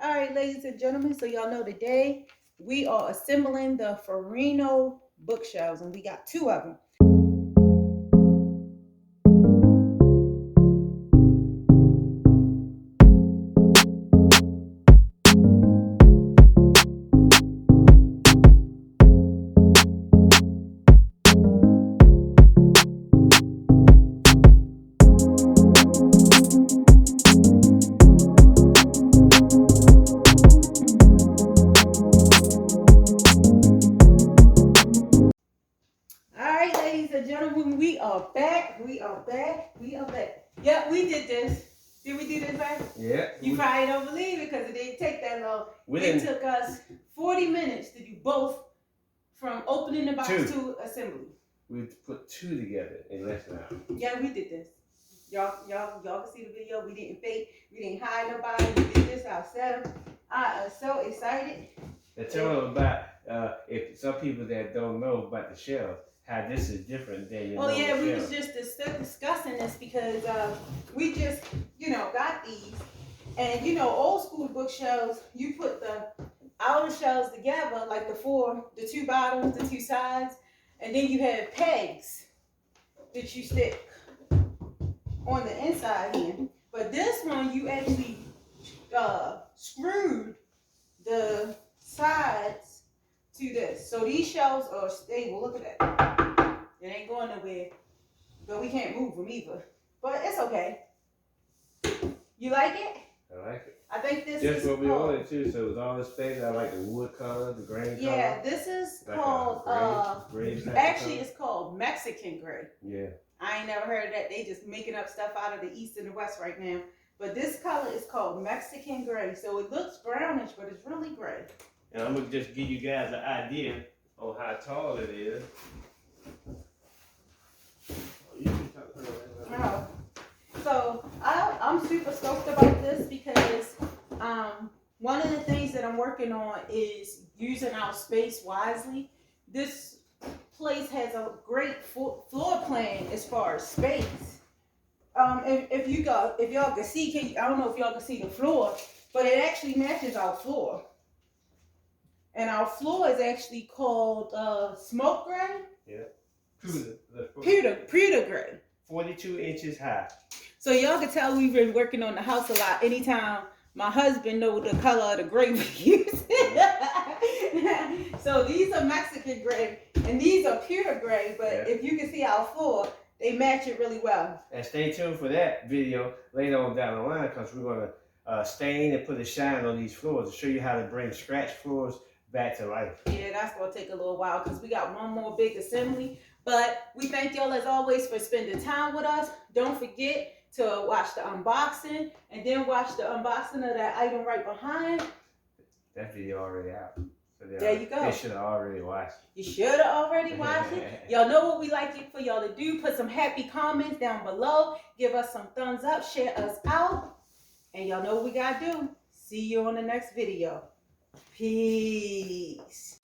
All right, ladies and gentlemen, so y'all know today we are assembling the Furinno bookshelves, and we got two of them. Gentlemen, we are back. Yeah, we did this. Did we do this right? Yeah. You probably don't believe it because it didn't take that long. It took us 40 minutes to do both, from opening the box to assembly. We put two together in less than an hour. Yeah, we did this. Y'all can see the video. We didn't fake. We didn't hide nobody. We did this ourselves. I am so excited. And tell them about if some people that don't know about the shelves, how this is different than your normal we shelf. was just discussing this because we just, got these. And, old school bookshelves, you put the outer shelves together, like the two bottoms, the two sides, and then you have pegs that you stick on the inside here. But this one, you actually screwed the sides to this. So these shelves are stable. Look at that. It ain't going nowhere. But we can't move them either. But it's okay. You like it? I like it. I think this just is what we ordered too. So it was all this things. I like the wood color, the grain color. Yeah, this is like called actually it's called Mexican gray. Yeah. I ain't never heard of that. They just making up stuff out of the East and the West right now. But this color is called Mexican gray. So it looks brownish, but it's really gray. And I'm gonna just give you guys an idea on how tall it is. So I'm super stoked about this because one of the things that I'm working on is using our space wisely. This place has a great floor plan as far as space. If y'all can see, I don't know if y'all can see the floor, but it actually matches our floor. And our floor is actually called smoke gray. Yeah. Pewter gray. 42 inches high. So y'all can tell we've been working on the house a lot. Anytime my husband knows the color of the gray we use. So these are Mexican gray and these are pewter gray, but if you can see our floor, they match it really well. And stay tuned for that video later on down the line because we're going to stain and put a shine on these floors to show you how to bring scratch floors back to life. Yeah, that's going to take a little while because we got one more big assembly. But we thank y'all as always for spending time with us. Don't forget to watch the unboxing and then watch the unboxing of that item right behind. That video already out. So there you go. They should have already watched it. You should have already watched it. Y'all know what we like it for y'all to do. Put some happy comments down below. Give us some thumbs up. Share us out. And y'all know what we got to do. See you on the next video. Peace.